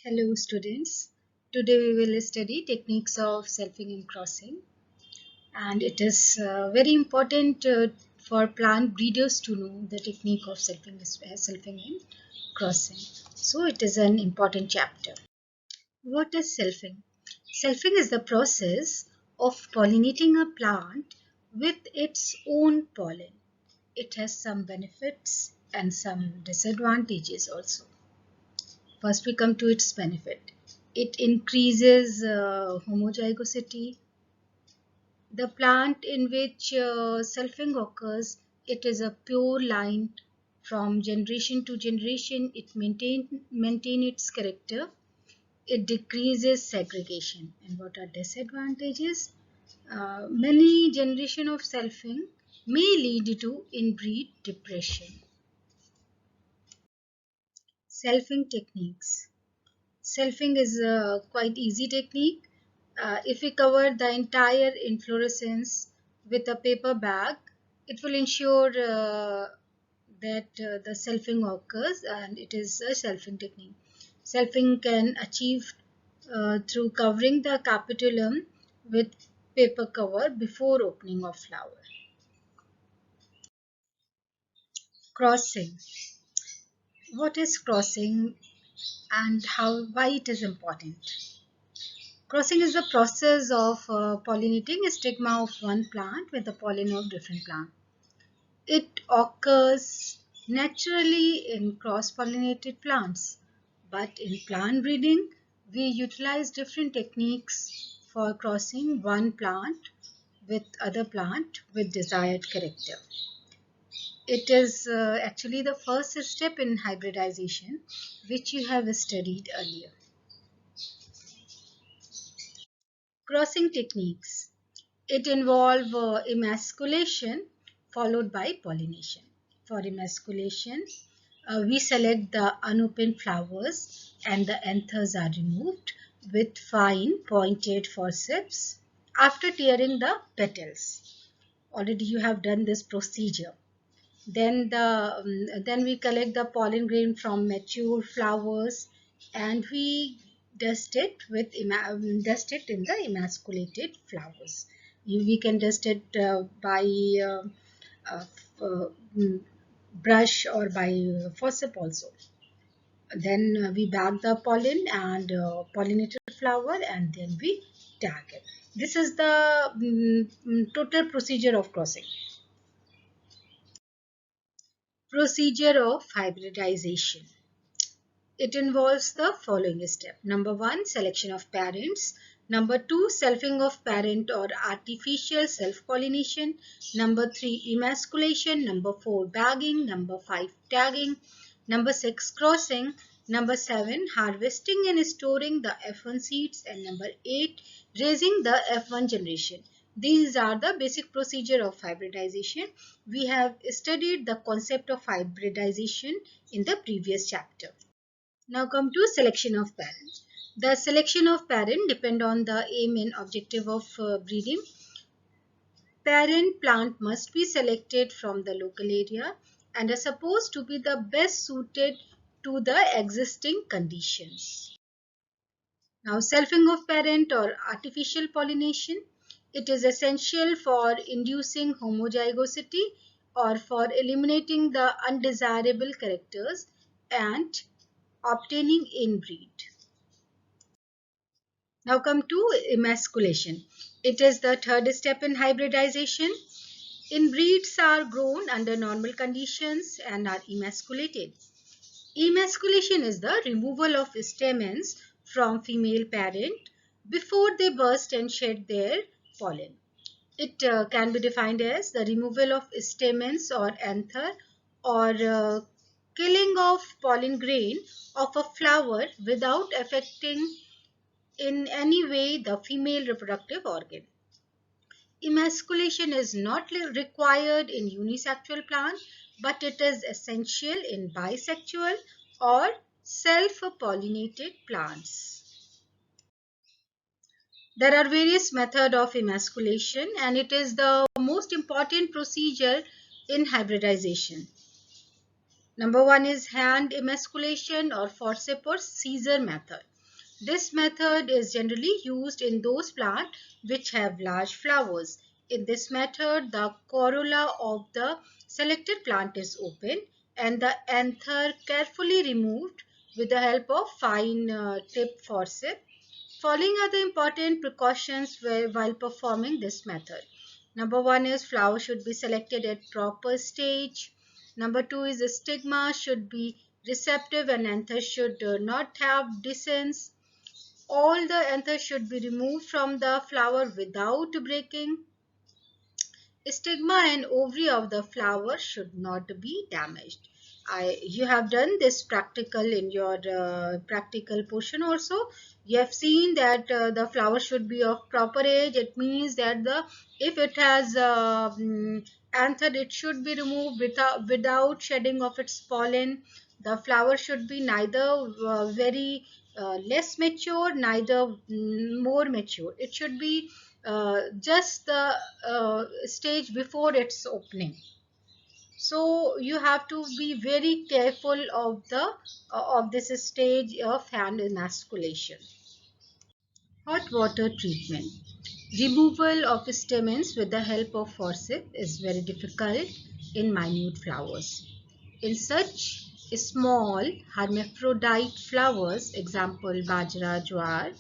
Hello students, today we will study techniques of selfing and crossing, and it is very important for plant breeders to know the technique of selfing and crossing. So it is an important chapter. What is selfing? Selfing is the process of pollinating a plant with its own pollen. It has some benefits and some disadvantages also. First, we come to its benefit. It increases homozygosity. The plant in which selfing occurs, it is a pure line from generation to generation. It maintain its character. It decreases segregation. And what are disadvantages? Many generation of selfing may lead to inbreed depression. Selfing techniques. Selfing is a quite easy technique. If we cover the entire inflorescence with a paper bag, it will ensure that the selfing occurs, and it is a selfing technique. Selfing can achieve through covering the capitulum with paper cover before opening of flower. Crossing. What is crossing and why it is important? Crossing is the process of pollinating a stigma of one plant with the pollen of different plant. It occurs naturally in cross-pollinated plants, but in plant breeding, we utilize different techniques for crossing one plant with other plant with desired character. It is actually the first step in hybridization, which you have studied earlier. Crossing techniques. It involves emasculation followed by pollination. For emasculation, we select the unopened flowers and the anthers are removed with fine pointed forceps after tearing the petals. Already you have done this procedure. Then we collect the pollen grain from mature flowers and we dust it in the emasculated flowers. We can dust it by uh, mm, brush or by forceps also. Then we bag the pollen and pollinated flower, and then we tag it. This is the total procedure of crossing. Procedure of hybridization. It involves the following step. Number 1, selection of parents. Number 2, selfing of parent or artificial self-pollination. Number 3, emasculation. Number 4, bagging. Number 5, tagging. Number 6, crossing. Number 7, harvesting and storing the F1 seeds. And number 8, raising the F1 generation. These are the basic procedure of hybridization. We have studied the concept of hybridization in the previous chapter. Now come to selection of parent. The selection of parent depend on the aim and objective of breeding. Parent plant must be selected from the local area and are supposed to be the best suited to the existing conditions. Now selfing of parent or artificial pollination. It is essential for inducing homozygosity or for eliminating the undesirable characters and obtaining inbreed. Now come to emasculation. It is the third step in hybridization. Inbreeds are grown under normal conditions and are emasculated. Emasculation is the removal of stamens from female parent before they burst and shed their pollen. It can be defined as the removal of stamens or anther or killing of pollen grain of a flower without affecting in any way the female reproductive organ. Emasculation is not required in unisexual plants, but it is essential in bisexual or self-pollinated plants. There are various methods of emasculation, and it is the most important procedure in hybridization. Number one is hand emasculation or forceps or scissor method. This method is generally used in those plants which have large flowers. In this method, the corolla of the selected plant is open and the anther carefully removed with the help of fine tip forceps. Following are the important precautions while performing this method. Number one is flower should be selected at proper stage. Number two is the stigma should be receptive and anther should not have descents. All the anthers should be removed from the flower without breaking. Stigma and ovary of the flower should not be damaged. You have done this practical in your practical portion also. You have seen that the flower should be of proper age. It means that if it has anther, it should be removed without shedding of its pollen. The flower should be neither very less mature, neither more mature. It should be just the stage before its opening. So you have to be very careful of this stage of hand emasculation. Hot water treatment. Removal of stamens with the help of forceps is very difficult in minute flowers. In such small hermaphrodite flowers, example bajra, jowar,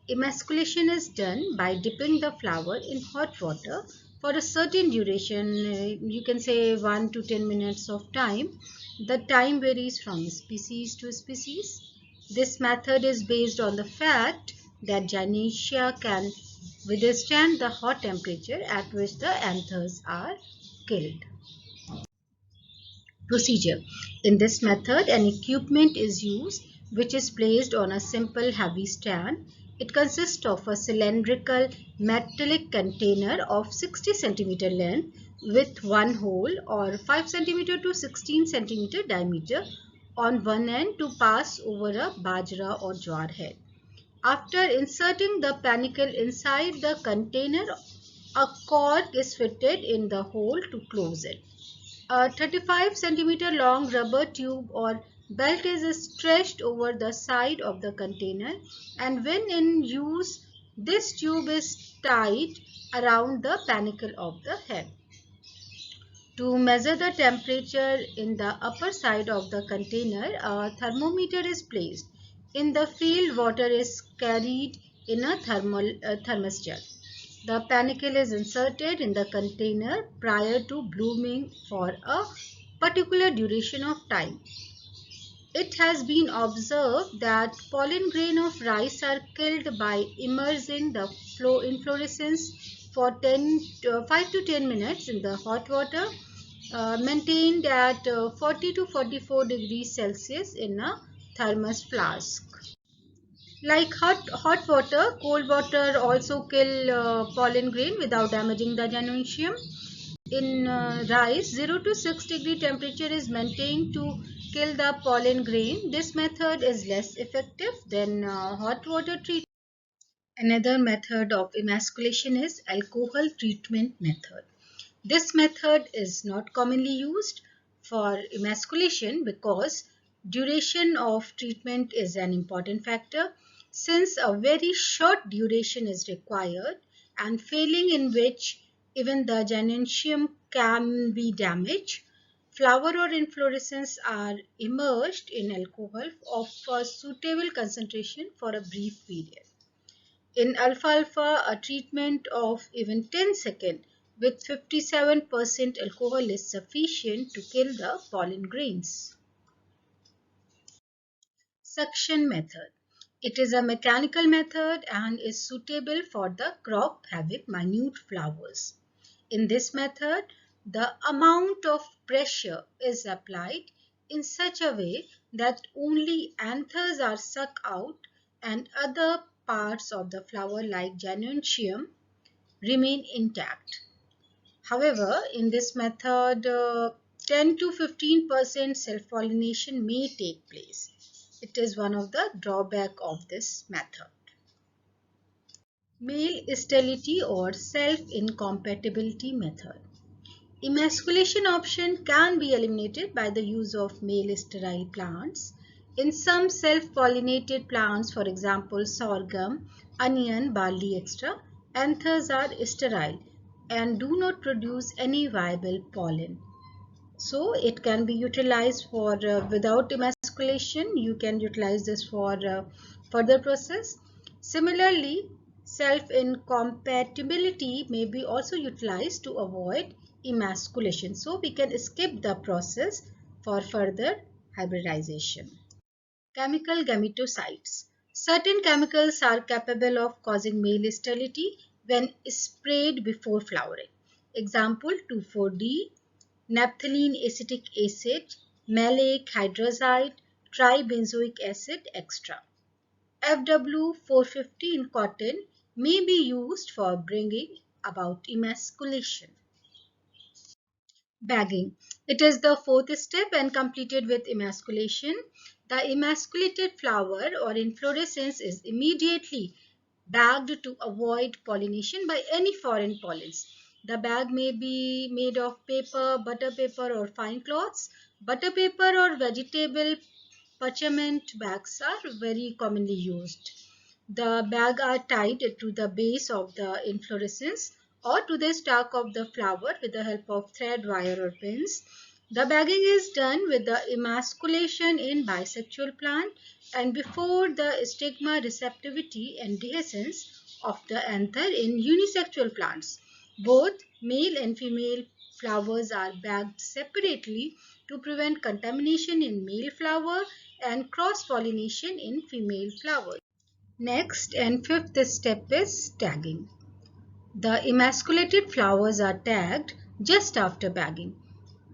emasculation is done by dipping the flower in hot water for a certain duration, you can say 1 to 10 minutes of time. The time varies from species to species. This method is based on the fact that Gynoecia can withstand the hot temperature at which the anthers are killed. Procedure. In this method, an equipment is used which is placed on a simple heavy stand. It consists of a cylindrical metallic container of 60 cm length with one hole or 5 cm to 16 cm diameter on one end to pass over a bajra or jowar head. After inserting the panicle inside the container, a cork is fitted in the hole to close it. A 35 cm long rubber tube or belt is stretched over the side of the container, and when in use, this tube is tied around the panicle of the head. To measure the temperature in the upper side of the container, a thermometer is placed. In the field, water is carried in a thermos jug. The panicle is inserted in the container prior to blooming for a particular duration of time. It has been observed that pollen grain of rice are killed by immersing the inflorescence for 5 to 10 minutes in the hot water maintained at 40 to 44 degrees Celsius in a thermos flask. Like hot water, cold water also kill pollen grain without damaging the gynœcium. In rice, 0 to 6 degree temperature is maintained to kill the pollen grain. This method is less effective than hot water treatment. Another method of emasculation is alcohol treatment method. This method is not commonly used for emasculation because duration of treatment is an important factor. Since a very short duration is required and failing in which even the gynœcium can be damaged, flower or inflorescence are immersed in alcohol of a suitable concentration for a brief period. In alfalfa, a treatment of even 10 seconds with 57% alcohol is sufficient to kill the pollen grains. Suction method. It is a mechanical method and is suitable for the crop having minute flowers. In this method, the amount of pressure is applied in such a way that only anthers are sucked out and other parts of the flower like gynœcium remain intact. However, in this method, 10 to 15% self-pollination may take place. It is one of the drawbacks of this method. Male sterility or self-incompatibility method. Emasculation option can be eliminated by the use of male sterile plants. In some self-pollinated plants, for example sorghum, onion, barley, etc., anthers are sterile and do not produce any viable pollen. So it can be utilized for without emasculation. You can utilize this for further process. Similarly, self-incompatibility may be also utilized to avoid emasculation. So we can skip the process for further hybridization. Chemical gametophytes. Certain chemicals are capable of causing male sterility when sprayed before flowering. Example 2,4-D, naphthalene acetic acid, maleic hydrazide, tribenzoic acid, etc. FW450 in cotton may be used for bringing about emasculation. Bagging. It is the fourth step and completed with emasculation. The emasculated flower or inflorescence is immediately bagged to avoid pollination by any foreign pollens. The bag may be made of paper, butter paper or fine cloths. Butter paper or vegetable parchment bags are very commonly used. The bag are tied to the base of the inflorescence or to the stalk of the flower with the help of thread, wire or pins. The bagging is done with the emasculation in bisexual plant and before the stigma receptivity and dehiscence of the anther in unisexual plants. Both male and female flowers are bagged separately to prevent contamination in male flower and cross-pollination in female flowers. Next and fifth step is tagging. The emasculated flowers are tagged just after bagging.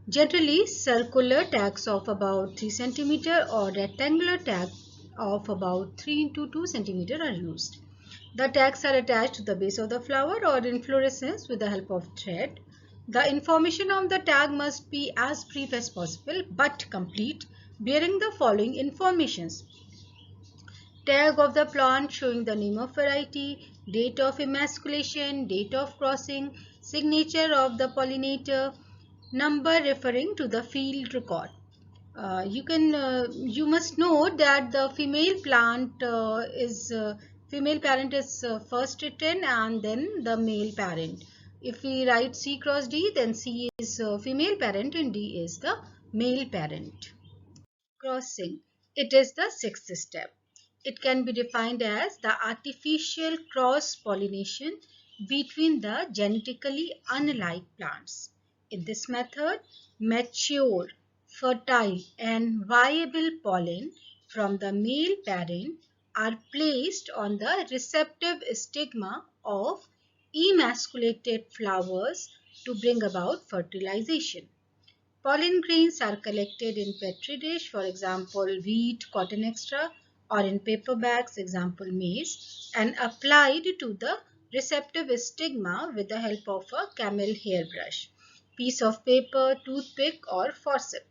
Generally, circular tags of about 3 cm or rectangular tag of about 3 into 2 cm are used. The tags are attached to the base of the flower or inflorescence with the help of thread. The information on the tag must be as brief as possible but complete, bearing the following informations: tag of the plant showing the name of variety, date of emasculation, date of crossing, signature of the pollinator, number referring to the field record. You must know that the female parent is first written and then the male parent. If we write C cross D, then C is female parent and D is the male parent. Crossing. It is the sixth step. It can be defined as the artificial cross-pollination between the genetically unlike plants. In this method, mature, fertile and viable pollen from the male parent are placed on the receptive stigma of emasculated flowers to bring about fertilization. Pollen grains are collected in petri dish, for example, wheat, cotton extra, or in paper bags, example, maize, and applied to the receptive stigma with the help of a camel hairbrush, piece of paper, toothpick, or forceps.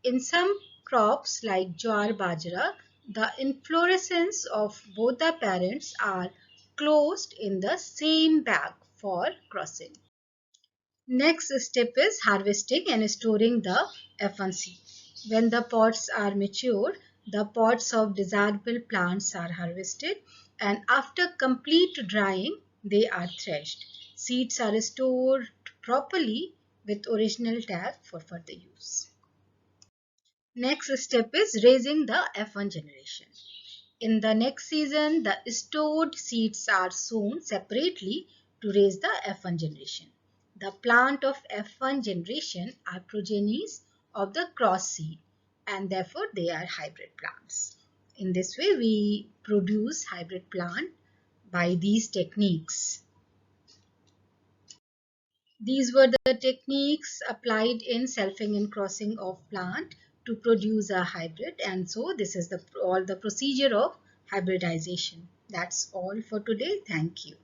In some crops like jowar bajra, the inflorescence of both the parents are closed in the same bag for crossing. Next step is harvesting and storing the F1C. When the pods are mature, the pods of desirable plants are harvested and after complete drying, they are threshed. Seeds are stored properly with original tag for further use. Next step is raising the F1 generation. In the next season, the stored seeds are sown separately to raise the F1 generation. The plant of F1 generation are progenies of the cross seed and therefore they are hybrid plants. In this way, we produce hybrid plant by these techniques. These were the techniques applied in selfing and crossing of plant to produce a hybrid, and so this is all the procedure of hybridization. That's all for today. Thank you.